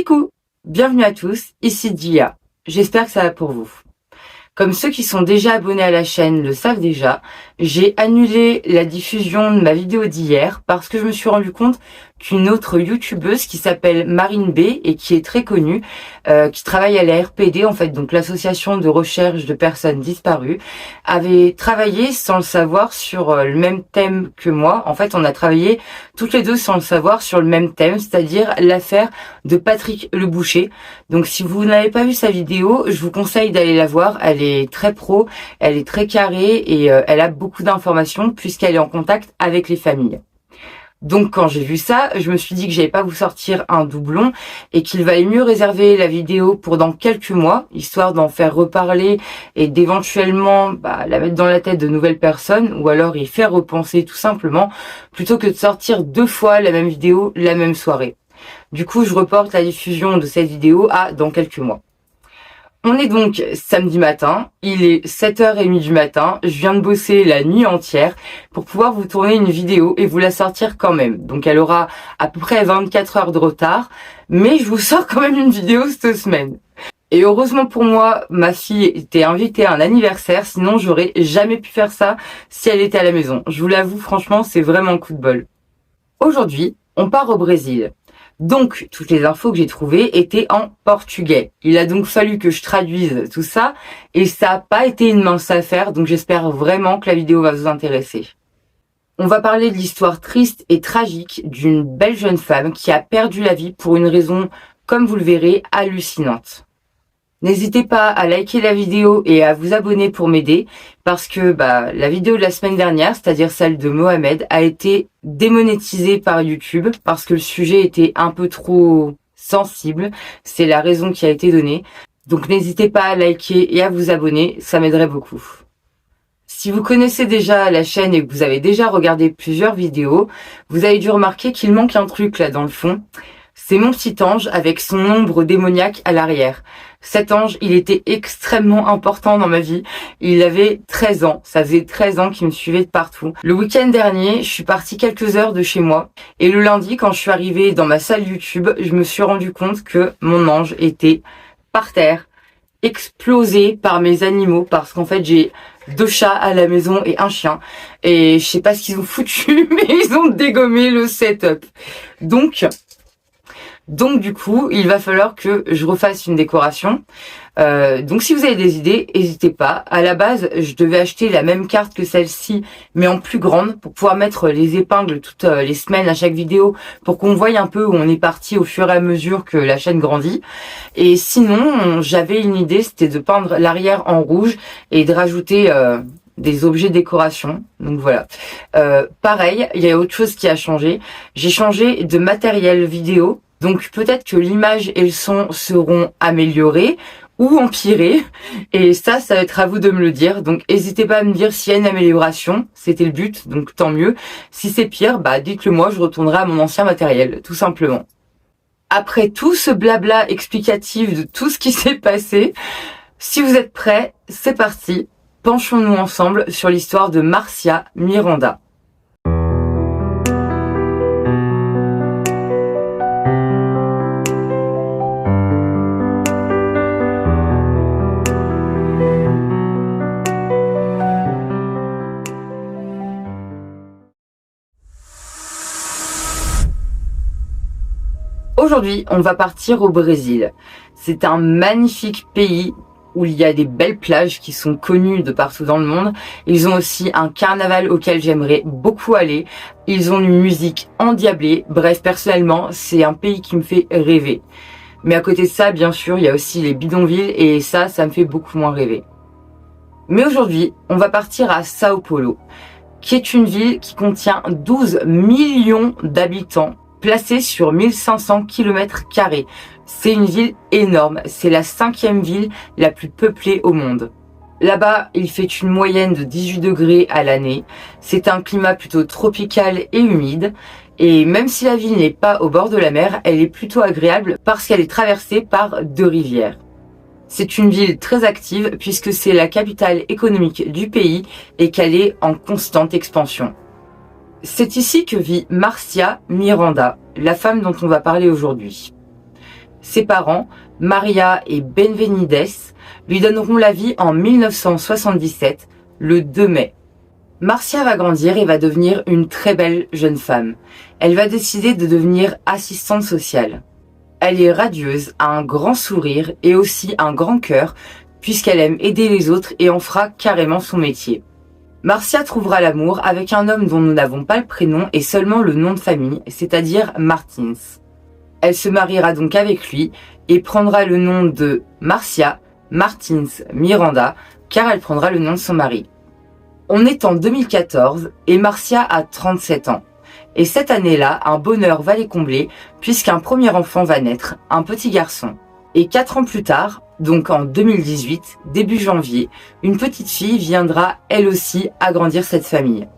Kikou, bienvenue à tous, ici Dia. J'espère que ça va pour vous. Comme ceux qui sont déjà abonnés à la chaîne le savent déjà, j'ai annulé la diffusion de ma vidéo d'hier parce que je me suis rendu compte qu'une autre youtubeuse qui s'appelle Marine B et qui est très connue, qui travaille à la RPD en fait, donc l'association de recherche de personnes disparues, avait travaillé sans le savoir sur le même thème que moi. En fait, on a travaillé toutes les deux sans le savoir sur le même thème, c'est-à-dire l'affaire de Patrick Le Boucher. Donc si vous n'avez pas vu sa vidéo, je vous conseille d'aller la voir. Elle est très pro, elle est très carrée et elle a beaucoup d'informations puisqu'elle est en contact avec les familles. Donc quand j'ai vu ça, je me suis dit que j'allais pas vous sortir un doublon et qu'il valait mieux réserver la vidéo pour dans quelques mois, histoire d'en faire reparler et d'éventuellement la mettre dans la tête de nouvelles personnes ou alors y faire repenser tout simplement, plutôt que de sortir 2 fois la même vidéo la même soirée. Du coup, je reporte la diffusion de cette vidéo à dans quelques mois. On est donc samedi matin, il est 7h30 du matin, je viens de bosser la nuit entière pour pouvoir vous tourner une vidéo et vous la sortir quand même. Donc elle aura à peu près 24 heures de retard, mais je vous sors quand même une vidéo cette semaine. Et heureusement pour moi, ma fille était invitée à un anniversaire, sinon j'aurais jamais pu faire ça si elle était à la maison. Je vous l'avoue, franchement, c'est vraiment un coup de bol. Aujourd'hui, on part au Brésil. Donc, toutes les infos que j'ai trouvées étaient en portugais. Il a donc fallu que je traduise tout ça, et ça n'a pas été une mince affaire, donc j'espère vraiment que la vidéo va vous intéresser. On va parler de l'histoire triste et tragique d'une belle jeune femme qui a perdu la vie pour une raison, comme vous le verrez, hallucinante. N'hésitez pas à liker la vidéo et à vous abonner pour m'aider parce que la vidéo de la semaine dernière, c'est-à-dire celle de Mohamed, a été démonétisée par YouTube parce que le sujet était un peu trop sensible. C'est la raison qui a été donnée. Donc n'hésitez pas à liker et à vous abonner, ça m'aiderait beaucoup. Si vous connaissez déjà la chaîne et que vous avez déjà regardé plusieurs vidéos, vous avez dû remarquer qu'il manque un truc là dans le fond. C'est mon petit ange avec son ombre démoniaque à l'arrière. Cet ange, il était extrêmement important dans ma vie. Il avait 13 ans. Ça faisait 13 ans qu'il me suivait de partout. Le week-end dernier, je suis partie quelques heures de chez moi. Et le lundi, quand je suis arrivée dans ma salle YouTube, je me suis rendu compte que mon ange était par terre, explosé par mes animaux. Parce qu'en fait, j'ai 2 chats à la maison et un chien. Et je sais pas ce qu'ils ont foutu, mais ils ont dégommé le setup. Donc du coup, il va falloir que je refasse une décoration. Donc si vous avez des idées, n'hésitez pas. À la base, je devais acheter la même carte que celle-ci, mais en plus grande, pour pouvoir mettre les épingles toutes les semaines à chaque vidéo, pour qu'on voie un peu où on est parti au fur et à mesure que la chaîne grandit. Et sinon, j'avais une idée, c'était de peindre l'arrière en rouge et de rajouter des objets décoration. Donc voilà. Pareil, il y a autre chose qui a changé. J'ai changé de matériel vidéo. Donc peut-être que l'image et le son seront améliorés ou empirés. Et ça va être à vous de me le dire. Donc n'hésitez pas à me dire s'il y a une amélioration. C'était le but, donc tant mieux. Si c'est pire, dites-le moi, je retournerai à mon ancien matériel, tout simplement. Après tout ce blabla explicatif de tout ce qui s'est passé, si vous êtes prêts, c'est parti. Penchons-nous ensemble sur l'histoire de Marcia Miranda. Aujourd'hui, on va partir au Brésil. C'est un magnifique pays où il y a des belles plages qui sont connues de partout dans le monde. Ils ont aussi un carnaval auquel j'aimerais beaucoup aller. Ils ont une musique endiablée. Bref, personnellement, c'est un pays qui me fait rêver. Mais à côté de ça, bien sûr, il y a aussi les bidonvilles et ça me fait beaucoup moins rêver. Mais aujourd'hui, on va partir à Sao Paulo, qui est une ville qui contient 12 millions d'habitants, placée sur 1500 km². C'est une ville énorme, c'est la 5e ville la plus peuplée au monde. Là-bas, il fait une moyenne de 18 degrés à l'année. C'est un climat plutôt tropical et humide. Et même si la ville n'est pas au bord de la mer, elle est plutôt agréable parce qu'elle est traversée par 2 rivières. C'est une ville très active puisque c'est la capitale économique du pays et qu'elle est en constante expansion. C'est ici que vit Marcia Miranda, la femme dont on va parler aujourd'hui. Ses parents, Maria et Benvenides, lui donneront la vie en 1977, le 2 mai. Marcia va grandir et va devenir une très belle jeune femme. Elle va décider de devenir assistante sociale. Elle est radieuse, a un grand sourire et aussi un grand cœur, puisqu'elle aime aider les autres et en fera carrément son métier. Marcia trouvera l'amour avec un homme dont nous n'avons pas le prénom et seulement le nom de famille, c'est-à-dire Martins. Elle se mariera donc avec lui et prendra le nom de Marcia Martins Miranda, car elle prendra le nom de son mari. On est en 2014 et Marcia a 37 ans. Et cette année-là, un bonheur va les combler puisqu'un premier enfant va naître, un petit garçon. Et 4 ans plus tard, donc en 2018, début janvier, une petite fille viendra elle aussi agrandir cette famille.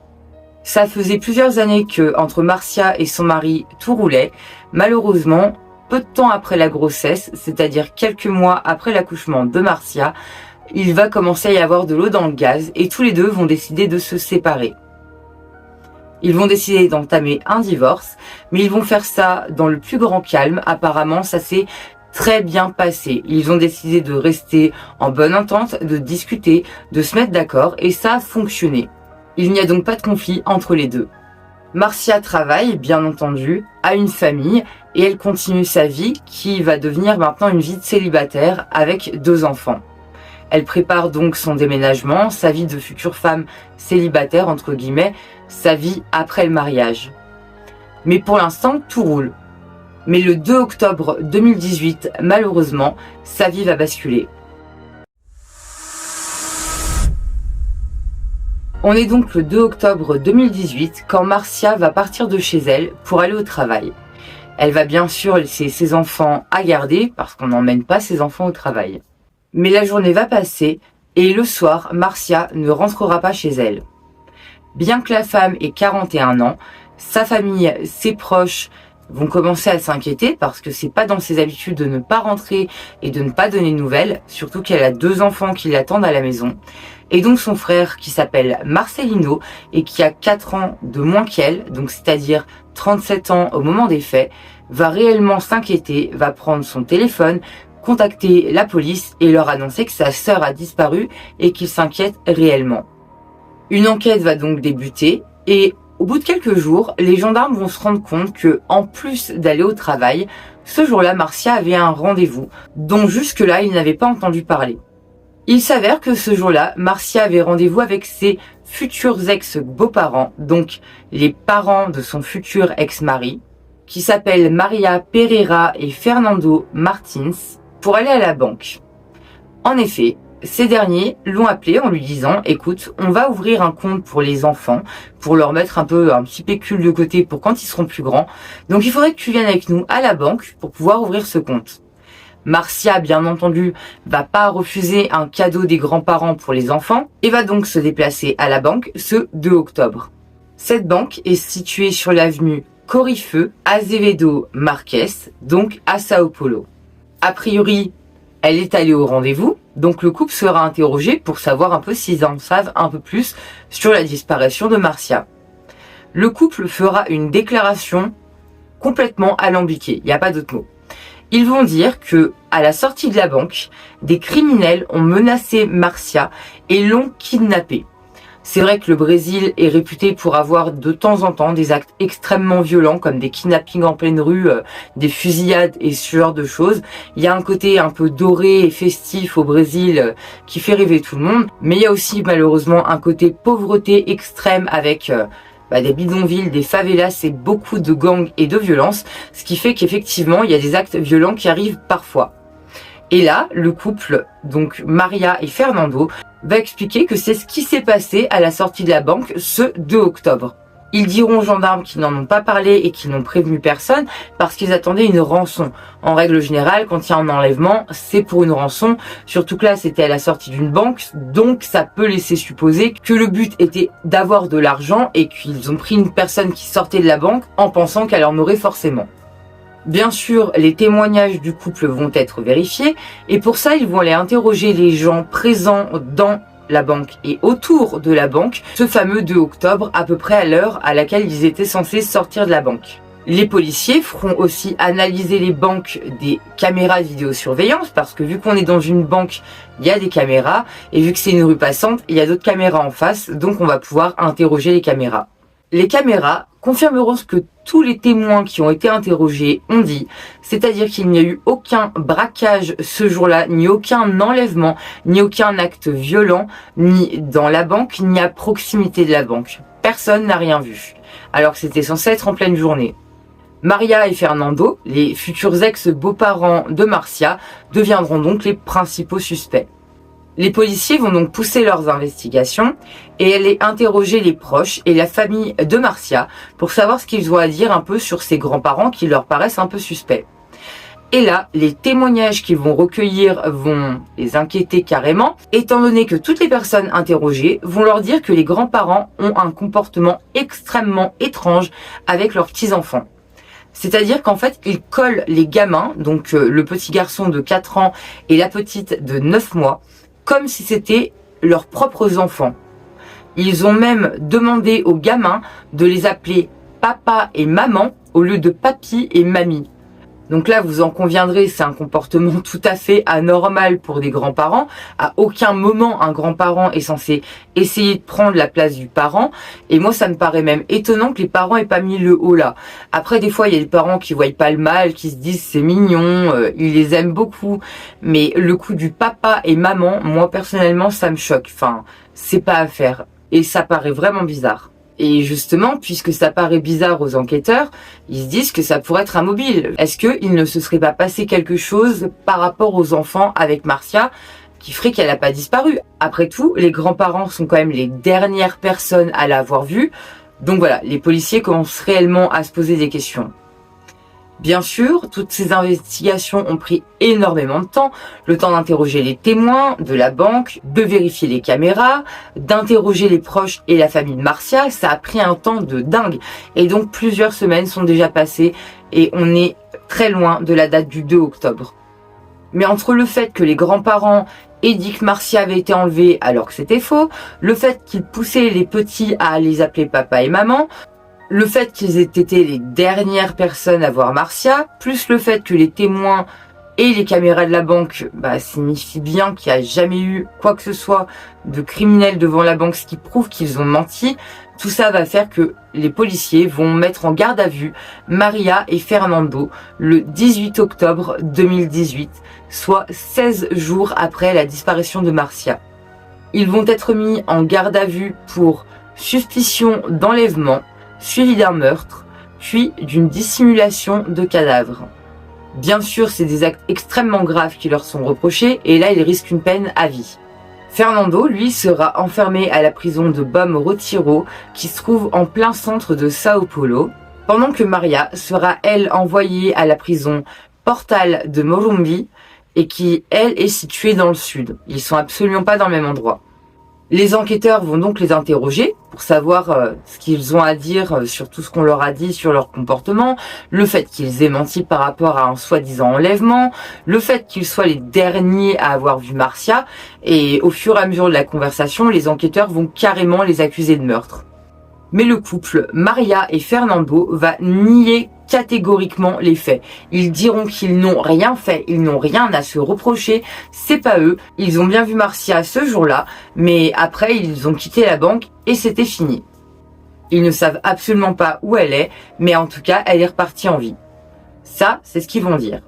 Ça faisait plusieurs années que, entre Marcia et son mari, tout roulait. Malheureusement, peu de temps après la grossesse, c'est-à-dire quelques mois après l'accouchement de Marcia, il va commencer à y avoir de l'eau dans le gaz et tous les deux vont décider de se séparer. Ils vont décider d'entamer un divorce, mais ils vont faire ça dans le plus grand calme. Apparemment, ça s'est très bien passé. Ils ont décidé de rester en bonne entente, de discuter, de se mettre d'accord et ça a fonctionné. Il n'y a donc pas de conflit entre les deux. Marcia travaille, bien entendu, a une famille et elle continue sa vie qui va devenir maintenant une vie de célibataire avec 2 enfants. Elle prépare donc son déménagement, sa vie de future femme célibataire, entre guillemets, sa vie après le mariage. Mais pour l'instant, tout roule. Mais le 2 octobre 2018, malheureusement, sa vie va basculer. On est donc le 2 octobre 2018 quand Marcia va partir de chez elle pour aller au travail. Elle va bien sûr laisser ses enfants à garder parce qu'on n'emmène pas ses enfants au travail. Mais la journée va passer et le soir, Marcia ne rentrera pas chez elle. Bien que la femme ait 41 ans, sa famille, ses proches vont commencer à s'inquiéter parce que c'est pas dans ses habitudes de ne pas rentrer et de ne pas donner de nouvelles, surtout qu'elle a 2 enfants qui l'attendent à la maison. Et donc son frère qui s'appelle Marcelino et qui a 4 ans de moins qu'elle, donc c'est-à-dire 37 ans au moment des faits, va réellement s'inquiéter, va prendre son téléphone, contacter la police et leur annoncer que sa sœur a disparu et qu'il s'inquiète réellement. Une enquête va donc débuter et au bout de quelques jours, les gendarmes vont se rendre compte que, en plus d'aller au travail, ce jour-là, Marcia avait un rendez-vous dont jusque-là, il n'avait pas entendu parler. Il s'avère que ce jour-là, Marcia avait rendez-vous avec ses futurs ex-beaux-parents, donc les parents de son futur ex-mari, qui s'appellent Maria Pereira et Fernando Martins, pour aller à la banque. En effet, ces derniers l'ont appelé en lui disant « Écoute, on va ouvrir un compte pour les enfants, pour leur mettre un petit pécule de côté pour quand ils seront plus grands. Donc il faudrait que tu viennes avec nous à la banque pour pouvoir ouvrir ce compte. » Marcia, bien entendu, va pas refuser un cadeau des grands-parents pour les enfants et va donc se déplacer à la banque ce 2 octobre. Cette banque est située sur l'avenue Corifeu Azevedo Marques, donc à Sao Paulo. A priori, elle est allée au rendez-vous, donc le couple sera interrogé pour savoir un peu s'ils en savent un peu plus sur la disparition de Marcia. Le couple fera une déclaration complètement alambiquée, il n'y a pas d'autre mot. Ils vont dire que, à la sortie de la banque, des criminels ont menacé Marcia et l'ont kidnappée. C'est vrai que le Brésil est réputé pour avoir de temps en temps des actes extrêmement violents comme des kidnappings en pleine rue, des fusillades et ce genre de choses. Il y a un côté un peu doré et festif au Brésil qui fait rêver tout le monde, mais il y a aussi malheureusement un côté pauvreté extrême avec des bidonvilles, des favelas et beaucoup de gangs et de violence, ce qui fait qu'effectivement il y a des actes violents qui arrivent parfois. Et là, le couple, donc Maria et Fernando, va expliquer que c'est ce qui s'est passé à la sortie de la banque ce 2 octobre. Ils diront aux gendarmes qu'ils n'en ont pas parlé et qu'ils n'ont prévenu personne parce qu'ils attendaient une rançon. En règle générale, quand il y a un enlèvement, c'est pour une rançon. Surtout que là, c'était à la sortie d'une banque, donc ça peut laisser supposer que le but était d'avoir de l'argent et qu'ils ont pris une personne qui sortait de la banque en pensant qu'elle en aurait forcément. Bien sûr, les témoignages du couple vont être vérifiés et pour ça, ils vont aller interroger les gens présents dans la banque et autour de la banque, ce fameux 2 octobre, à peu près à l'heure à laquelle ils étaient censés sortir de la banque. Les policiers feront aussi analyser les banques des caméras de vidéosurveillance parce que vu qu'on est dans une banque, il y a des caméras et vu que c'est une rue passante, il y a d'autres caméras en face, donc on va pouvoir interroger les caméras. Les caméras confirmeront ce que tous les témoins qui ont été interrogés ont dit, c'est-à-dire qu'il n'y a eu aucun braquage ce jour-là, ni aucun enlèvement, ni aucun acte violent, ni dans la banque, ni à proximité de la banque. Personne n'a rien vu, alors que c'était censé être en pleine journée. Maria et Fernando, les futurs ex-beaux-parents de Marcia, deviendront donc les principaux suspects. Les policiers vont donc pousser leurs investigations et aller interroger les proches et la famille de Marcia pour savoir ce qu'ils ont à dire un peu sur ses grands-parents qui leur paraissent un peu suspects. Et là, les témoignages qu'ils vont recueillir vont les inquiéter carrément, étant donné que toutes les personnes interrogées vont leur dire que les grands-parents ont un comportement extrêmement étrange avec leurs petits-enfants. C'est-à-dire qu'en fait, ils collent les gamins, donc le petit garçon de 4 ans et la petite de 9 mois, comme si c'était leurs propres enfants. Ils ont même demandé aux gamins de les appeler papa et maman au lieu de papy et mamie. Donc là, vous en conviendrez, c'est un comportement tout à fait anormal pour des grands-parents. À aucun moment, un grand-parent est censé essayer de prendre la place du parent. Et moi, ça me paraît même étonnant que les parents aient pas mis le haut là. Après, des fois, il y a des parents qui voient pas le mal, qui se disent c'est mignon, ils les aiment beaucoup. Mais le coup du papa et maman, moi, personnellement, ça me choque. Enfin, c'est pas à faire. Et ça paraît vraiment bizarre. Et justement, puisque ça paraît bizarre aux enquêteurs, ils se disent que ça pourrait être un mobile. Est-ce qu'il ne se serait pas passé quelque chose par rapport aux enfants avec Marcia qui ferait qu'elle n'a pas disparu? Après tout, les grands-parents sont quand même les dernières personnes à l'avoir vue. Donc voilà, les policiers commencent réellement à se poser des questions. Bien sûr, toutes ces investigations ont pris énormément de temps. Le temps d'interroger les témoins de la banque, de vérifier les caméras, d'interroger les proches et la famille de Marcia. Ça a pris un temps de dingue. Et donc plusieurs semaines sont déjà passées et on est très loin de la date du 2 octobre. Mais entre le fait que les grands-parents aient dit que Marcia avait été enlevée alors que c'était faux, le fait qu'ils poussaient les petits à les appeler papa et maman, le fait qu'ils aient été les dernières personnes à voir Marcia, plus le fait que les témoins et les caméras de la banque signifie bien qu'il n'y a jamais eu quoi que ce soit de criminel devant la banque, ce qui prouve qu'ils ont menti. Tout ça va faire que les policiers vont mettre en garde à vue Maria et Fernando le 18 octobre 2018, soit 16 jours après la disparition de Marcia. Ils vont être mis en garde à vue pour suspicion d'enlèvement, suivi d'un meurtre, puis d'une dissimulation de cadavre. Bien sûr, c'est des actes extrêmement graves qui leur sont reprochés, et là, ils risquent une peine à vie. Fernando, lui, sera enfermé à la prison de Bom Retiro, qui se trouve en plein centre de Sao Paulo, pendant que Maria sera, elle, envoyée à la prison Portal de Morumbi, et qui, elle, est située dans le sud. Ils sont absolument pas dans le même endroit. Les enquêteurs vont donc les interroger pour savoir ce qu'ils ont à dire sur tout ce qu'on leur a dit sur leur comportement, le fait qu'ils aient menti par rapport à un soi-disant enlèvement, le fait qu'ils soient les derniers à avoir vu Marcia, et au fur et à mesure de la conversation, les enquêteurs vont carrément les accuser de meurtre. Mais le couple, Maria et Fernando, va nier catégoriquement les faits. Ils diront qu'ils n'ont rien fait, ils n'ont rien à se reprocher, c'est pas eux. Ils ont bien vu Marcia ce jour-là, mais après ils ont quitté la banque et c'était fini. Ils ne savent absolument pas où elle est, mais en tout cas elle est repartie en vie. Ça, c'est ce qu'ils vont dire.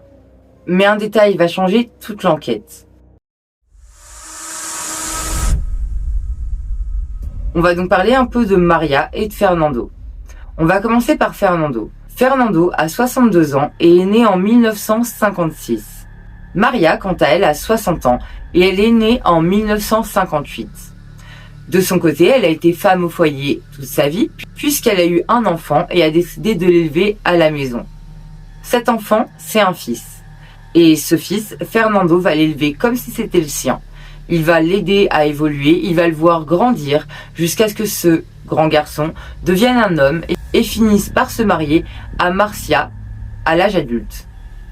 Mais un détail va changer toute l'enquête. On va donc parler un peu de Maria et de Fernando. On va commencer par Fernando. Fernando a 62 ans et est né en 1956. Maria, quant à elle, a 60 ans et elle est née en 1958. De son côté, elle a été femme au foyer toute sa vie puisqu'elle a eu un enfant et a décidé de l'élever à la maison. Cet enfant, c'est un fils. Et ce fils, Fernando va l'élever comme si c'était le sien. Il va l'aider à évoluer, il va le voir grandir jusqu'à ce que ce grand garçon devienne un homme et finisse par se marier à Marcia à l'âge adulte.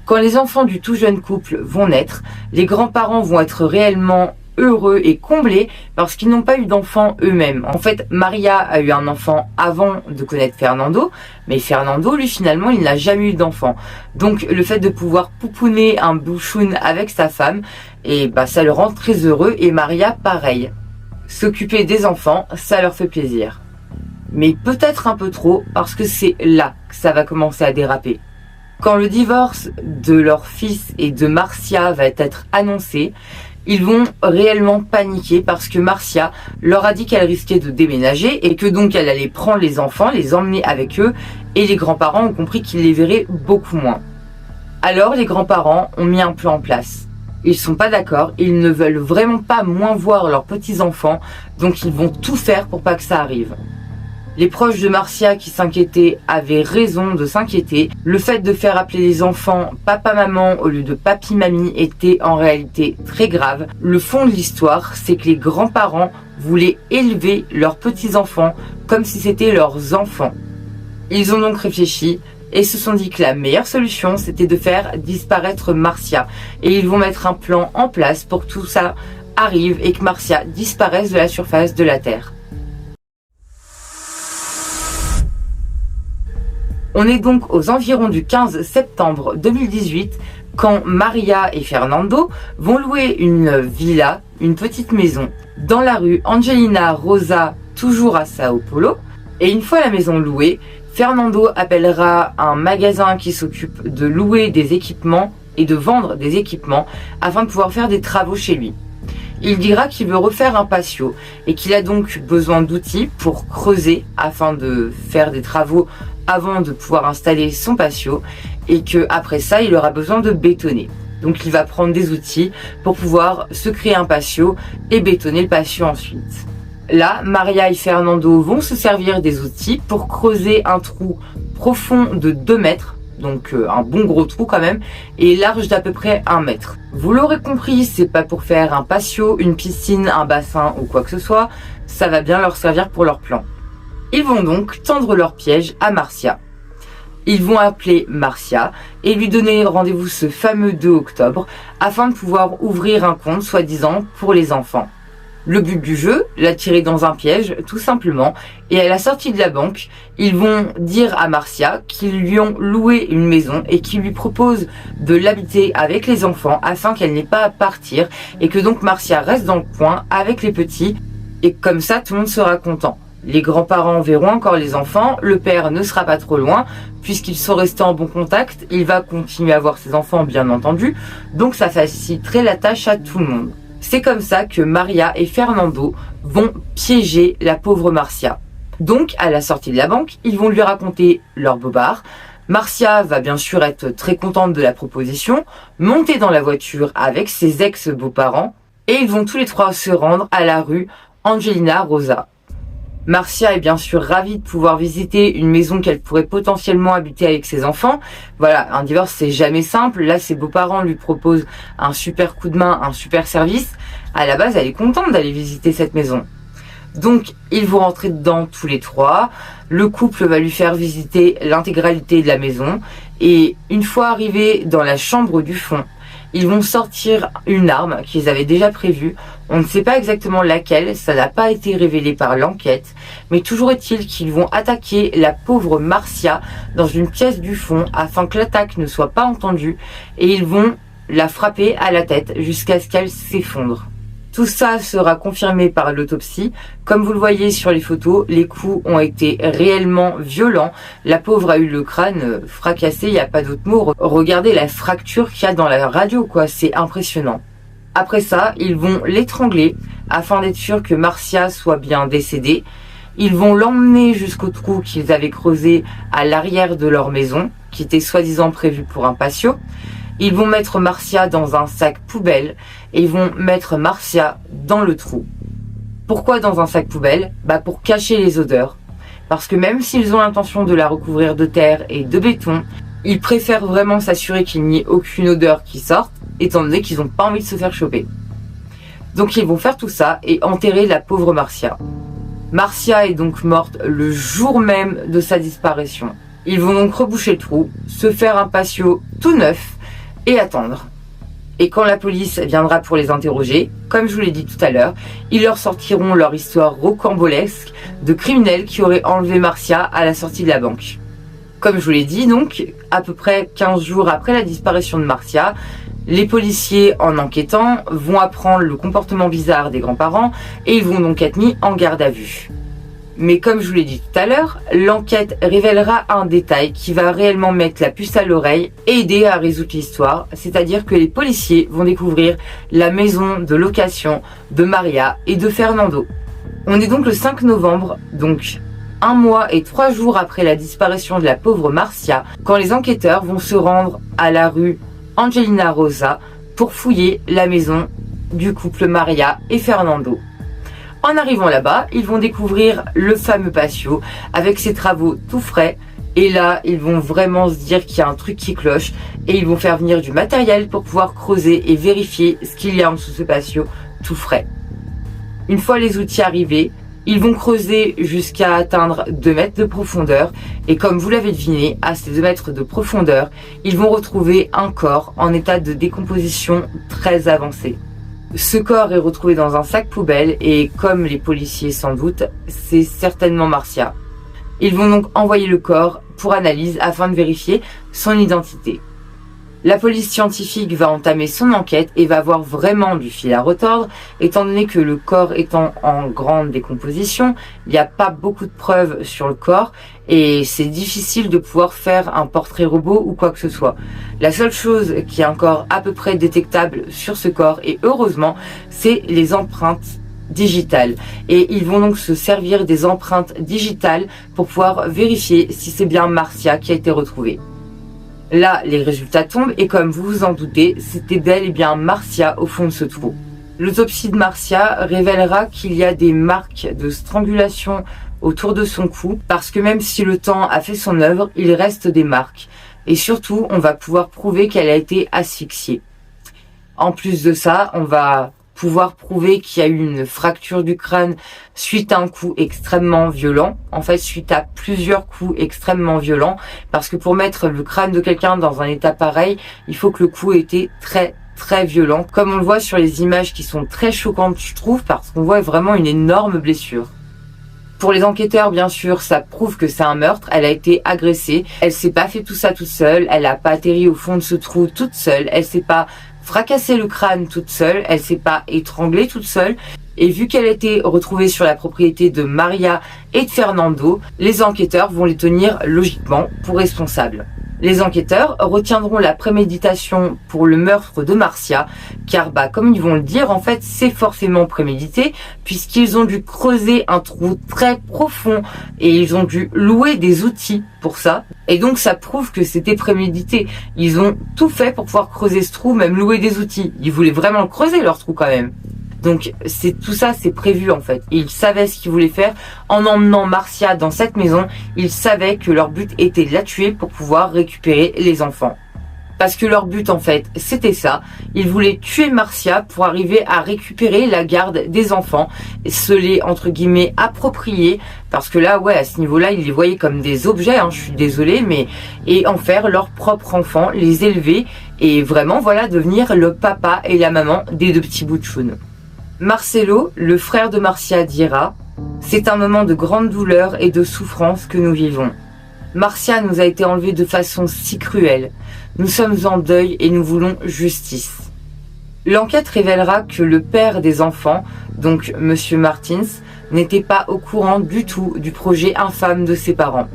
Quand les enfants du tout jeune couple vont naître, les grands-parents vont être réellement heureux et comblés parce qu'ils n'ont pas eu d'enfant eux-mêmes. En fait, Maria a eu un enfant avant de connaître Fernando, mais Fernando, lui, finalement, il n'a jamais eu d'enfant. Donc, le fait de pouvoir pouponner un bouchoun avec sa femme, et ça le rend très heureux, et Maria, pareil. S'occuper des enfants, ça leur fait plaisir. Mais peut-être un peu trop, parce que c'est là que ça va commencer à déraper. Quand le divorce de leur fils et de Marcia va être annoncé, ils vont réellement paniquer parce que Marcia leur a dit qu'elle risquait de déménager et que donc elle allait prendre les enfants, les emmener avec eux, et les grands-parents ont compris qu'ils les verraient beaucoup moins. Alors les grands-parents ont mis un plan en place. Ils sont pas d'accord, ils ne veulent vraiment pas moins voir leurs petits-enfants, donc ils vont tout faire pour pas que ça arrive. Les proches de Marcia qui s'inquiétaient avaient raison de s'inquiéter. Le fait de faire appeler les enfants papa-maman au lieu de papi-mamie était en réalité très grave. Le fond de l'histoire, c'est que les grands-parents voulaient élever leurs petits-enfants comme si c'était leurs enfants. Ils ont donc réfléchi et se sont dit que la meilleure solution, c'était de faire disparaître Marcia. Et ils vont mettre un plan en place pour que tout ça arrive et que Marcia disparaisse de la surface de la Terre. On est donc aux environs du 15 septembre 2018 quand Maria et Fernando vont louer une villa, une petite maison, dans la rue Angelina Rosa, toujours à Sao Paulo. Et une fois la maison louée, Fernando appellera un magasin qui s'occupe de louer des équipements et de vendre des équipements afin de pouvoir faire des travaux chez lui. Il dira qu'il veut refaire un patio et qu'il a donc besoin d'outils pour creuser afin de faire des travaux avant de pouvoir installer son patio et que après ça il aura besoin de bétonner. Donc il va prendre des outils pour pouvoir se créer un patio et bétonner le patio ensuite. Là, Maria et Fernando vont se servir des outils pour creuser un trou profond de 2 mètres, donc un bon gros trou quand même, et large d'à peu près 1 mètre. Vous l'aurez compris, c'est pas pour faire un patio, une piscine, un bassin ou quoi que ce soit, ça va bien leur servir pour leur plan. Ils vont donc tendre leur piège à Marcia. Ils vont appeler Marcia et lui donner rendez-vous ce fameux 2 octobre afin de pouvoir ouvrir un compte soi-disant pour les enfants. Le but du jeu, l'attirer dans un piège, tout simplement, et à la sortie de la banque, ils vont dire à Marcia qu'ils lui ont loué une maison et qu'ils lui proposent de l'habiter avec les enfants afin qu'elle n'ait pas à partir et que donc Marcia reste dans le coin avec les petits et comme ça tout le monde sera content. Les grands-parents verront encore les enfants, le père ne sera pas trop loin, puisqu'ils sont restés en bon contact, il va continuer à voir ses enfants bien entendu, donc ça faciliterait la tâche à tout le monde. C'est comme ça que Maria et Fernando vont piéger la pauvre Marcia. Donc, à la sortie de la banque, ils vont lui raconter leur bobard. Marcia va bien sûr être très contente de la proposition, monter dans la voiture avec ses ex-beaux-parents, et ils vont tous les 3 se rendre à la rue Angelina Rosa. Marcia est bien sûr ravie de pouvoir visiter une maison qu'elle pourrait potentiellement habiter avec ses enfants. Voilà, un divorce c'est jamais simple. Là, ses beaux-parents lui proposent un super coup de main, un super service. À la base, elle est contente d'aller visiter cette maison. Donc, ils vont rentrer dedans tous les 3. Le couple va lui faire visiter l'intégralité de la maison. Et une fois arrivés dans la chambre du fond, ils vont sortir une arme qu'ils avaient déjà prévue. On ne sait pas exactement laquelle, ça n'a pas été révélé par l'enquête, mais toujours est-il qu'ils vont attaquer la pauvre Marcia dans une pièce du fond afin que l'attaque ne soit pas entendue et ils vont la frapper à la tête jusqu'à ce qu'elle s'effondre. Tout ça sera confirmé par l'autopsie. Comme vous le voyez sur les photos, les coups ont été réellement violents. La pauvre a eu le crâne fracassé, il n'y a pas d'autre mot. Regardez la fracture qu'il y a dans la radio, quoi, c'est impressionnant. Après ça, ils vont l'étrangler afin d'être sûr que Marcia soit bien décédée. Ils vont l'emmener jusqu'au trou qu'ils avaient creusé à l'arrière de leur maison, qui était soi-disant prévu pour un patio. Ils vont mettre Marcia dans un sac poubelle et ils vont mettre Marcia dans le trou. Pourquoi dans un sac poubelle ? Pour cacher les odeurs. Parce que même s'ils ont l'intention de la recouvrir de terre et de béton, ils préfèrent vraiment s'assurer qu'il n'y ait aucune odeur qui sorte, étant donné qu'ils n'ont pas envie de se faire choper. Donc ils vont faire tout ça et enterrer la pauvre Marcia. Marcia est donc morte le jour même de sa disparition. Ils vont donc reboucher le trou, se faire un patio tout neuf, et attendre. Et quand la police viendra pour les interroger, comme je vous l'ai dit tout à l'heure, ils leur sortiront leur histoire rocambolesque de criminels qui auraient enlevé Marcia à la sortie de la banque. Comme je vous l'ai dit, donc, à peu près 15 jours après la disparition de Marcia, les policiers, en enquêtant, vont apprendre le comportement bizarre des grands-parents et ils vont donc être mis en garde à vue. Mais comme je vous l'ai dit tout à l'heure, l'enquête révélera un détail qui va réellement mettre la puce à l'oreille et aider à résoudre l'histoire, c'est-à-dire que les policiers vont découvrir la maison de location de Maria et de Fernando. On est donc le 5 novembre, donc 1 mois et 3 jours après la disparition de la pauvre Marcia, quand les enquêteurs vont se rendre à la rue Angelina Rosa pour fouiller la maison du couple Maria et Fernando. En arrivant là-bas, ils vont découvrir le fameux patio avec ses travaux tout frais. Et là, ils vont vraiment se dire qu'il y a un truc qui cloche et ils vont faire venir du matériel pour pouvoir creuser et vérifier ce qu'il y a en dessous de ce patio tout frais. Une fois les outils arrivés, ils vont creuser jusqu'à atteindre 2 mètres de profondeur et comme vous l'avez deviné, à ces 2 mètres de profondeur, ils vont retrouver un corps en état de décomposition très avancé. Ce corps est retrouvé dans un sac poubelle et comme les policiers s'en doutent, c'est certainement Marcia. Ils vont donc envoyer le corps pour analyse afin de vérifier son identité. La police scientifique va entamer son enquête et va avoir vraiment du fil à retordre, étant donné que le corps étant en grande décomposition, il n'y a pas beaucoup de preuves sur le corps et c'est difficile de pouvoir faire un portrait robot ou quoi que ce soit. La seule chose qui est encore à peu près détectable sur ce corps, et heureusement, c'est les empreintes digitales. Et ils vont donc se servir des empreintes digitales pour pouvoir vérifier si c'est bien Marcia qui a été retrouvée. Là, les résultats tombent et comme vous vous en doutez, c'était bel et bien Marcia au fond de ce trou. L'autopsie de Marcia révélera qu'il y a des marques de strangulation autour de son cou parce que même si le temps a fait son œuvre, il reste des marques. Et surtout, on va pouvoir prouver qu'elle a été asphyxiée. En plus de ça, on va pouvoir prouver qu'il y a eu une fracture du crâne suite à un coup extrêmement violent. En fait, suite à plusieurs coups extrêmement violents. Parce que pour mettre le crâne de quelqu'un dans un état pareil, il faut que le coup ait été très violent. Comme on le voit sur les images qui sont très choquantes, je trouve, parce qu'on voit vraiment une énorme blessure. Pour les enquêteurs, bien sûr, ça prouve que c'est un meurtre. Elle a été agressée. Elle s'est pas fait tout ça toute seule. Elle a pas atterri au fond de ce trou toute seule. Elle s'est pas fracassé le crâne toute seule. Elle s'est pas étranglée toute seule. Et vu qu'elle a été retrouvée sur la propriété de Maria et de Fernando, les enquêteurs vont les tenir logiquement pour responsables. Les enquêteurs retiendront la préméditation pour le meurtre de Marcia, car comme ils vont le dire, en fait, c'est forcément prémédité, puisqu'ils ont dû creuser un trou très profond et ils ont dû louer des outils pour ça. Et donc ça prouve que c'était prémédité. Ils ont tout fait pour pouvoir creuser ce trou, même louer des outils. Ils voulaient vraiment creuser leur trou quand même. Donc tout ça, c'est prévu en fait. Ils savaient ce qu'ils voulaient faire en emmenant Marcia dans cette maison. Ils savaient que leur but était de la tuer pour pouvoir récupérer les enfants. Parce que leur but en fait, c'était ça. Ils voulaient tuer Marcia pour arriver à récupérer la garde des enfants, se les entre guillemets approprier. Parce que là, ouais, à ce niveau-là, ils les voyaient comme des objets. Je suis désolée, mais et en faire leur propre enfant, les élever et vraiment voilà devenir le papa et la maman des 2 petits bouts de choune. Marcelo, le frère de Marcia, dira « C'est un moment de grande douleur et de souffrance que nous vivons. Marcia nous a été enlevée de façon si cruelle. Nous sommes en deuil et nous voulons justice. » L'enquête révélera que le père des enfants, donc Monsieur Martins, n'était pas au courant du tout du projet infâme de ses parents.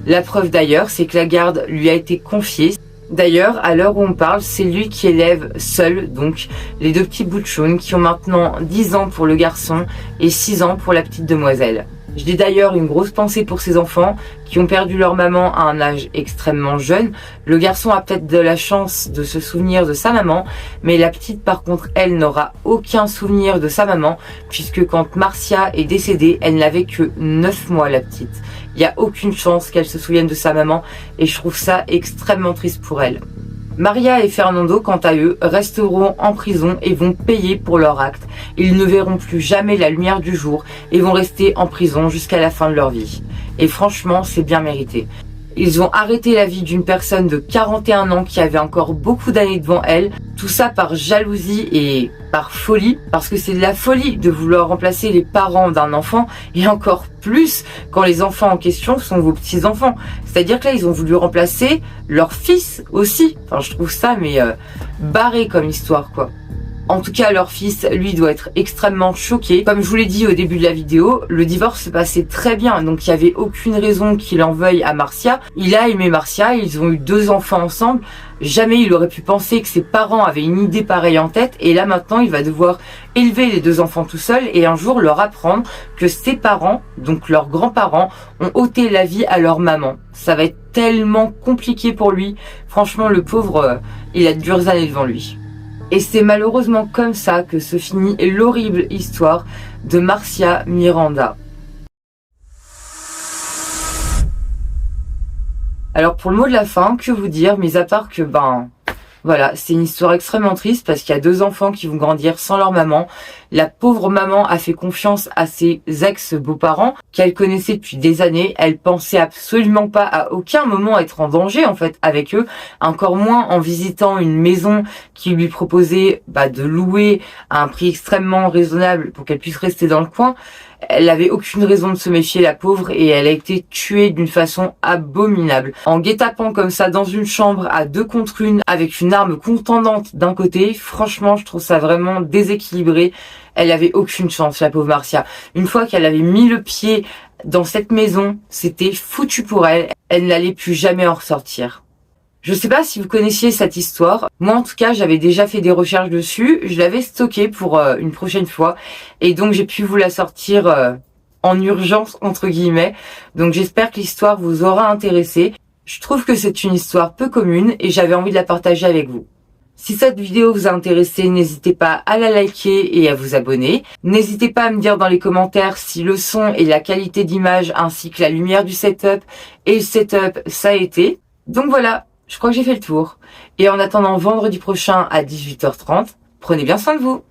La preuve d'ailleurs, c'est que la garde lui a été confiée. D'ailleurs, à l'heure où on parle, c'est lui qui élève seul, donc, les 2 petits bouts de choune qui ont maintenant 10 ans pour le garçon et 6 ans pour la petite demoiselle. J'ai d'ailleurs une grosse pensée pour ces enfants qui ont perdu leur maman à un âge extrêmement jeune. Le garçon a peut-être de la chance de se souvenir de sa maman, mais la petite par contre, elle n'aura aucun souvenir de sa maman, puisque quand Marcia est décédée, elle n'avait que 9 mois la petite. Il n'y a aucune chance qu'elle se souvienne de sa maman et je trouve ça extrêmement triste pour elle. Maria et Fernando, quant à eux, resteront en prison et vont payer pour leur acte. Ils ne verront plus jamais la lumière du jour et vont rester en prison jusqu'à la fin de leur vie. Et franchement, c'est bien mérité. Ils ont arrêté la vie d'une personne de 41 ans qui avait encore beaucoup d'années devant elle. Tout ça par jalousie et par folie, parce que c'est de la folie de vouloir remplacer les parents d'un enfant, et encore plus quand les enfants en question sont vos petits-enfants. C'est-à-dire que là, ils ont voulu remplacer leur fils aussi. Enfin, je trouve ça, mais barré comme histoire, quoi. En tout cas, leur fils, lui, doit être extrêmement choqué. Comme je vous l'ai dit au début de la vidéo, le divorce se passait très bien, donc il n'y avait aucune raison qu'il en veuille à Marcia. Il a aimé Marcia, ils ont eu 2 enfants ensemble. Jamais il aurait pu penser que ses parents avaient une idée pareille en tête, et là maintenant il va devoir élever les 2 enfants tout seul et un jour leur apprendre que ses parents, donc leurs grands-parents, ont ôté la vie à leur maman. Ça va être tellement compliqué pour lui. Franchement, le pauvre, il a de dures années devant lui. Et c'est malheureusement comme ça que se finit l'horrible histoire de Marcia Miranda. Alors pour le mot de la fin, que vous dire, mis à part que voilà, c'est une histoire extrêmement triste parce qu'il y a 2 enfants qui vont grandir sans leur maman. La pauvre maman a fait confiance à ses ex-beaux-parents qu'elle connaissait depuis des années. Elle pensait absolument pas à aucun moment être en danger en fait avec eux, encore moins en visitant une maison qui lui proposait de louer à un prix extrêmement raisonnable pour qu'elle puisse rester dans le coin. Elle avait aucune raison de se méfier, la pauvre, et elle a été tuée d'une façon abominable. En guet-apens comme ça dans une chambre à 2 contre 1 avec une arme contendante d'un côté, franchement je trouve ça vraiment déséquilibré. Elle avait aucune chance, la pauvre Marcia. Une fois qu'elle avait mis le pied dans cette maison, c'était foutu pour elle. Elle n'allait plus jamais en ressortir. Je sais pas si vous connaissiez cette histoire. Moi, en tout cas, j'avais déjà fait des recherches dessus. Je l'avais stockée pour une prochaine fois. Et donc, j'ai pu vous la sortir en urgence, entre guillemets. Donc, j'espère que l'histoire vous aura intéressé. Je trouve que c'est une histoire peu commune et j'avais envie de la partager avec vous. Si cette vidéo vous a intéressé, n'hésitez pas à la liker et à vous abonner. N'hésitez pas à me dire dans les commentaires si le son et la qualité d'image ainsi que la lumière du setup et le setup, ça a été. Donc voilà. Je crois que j'ai fait le tour. Et en attendant vendredi prochain à 18h30, prenez bien soin de vous.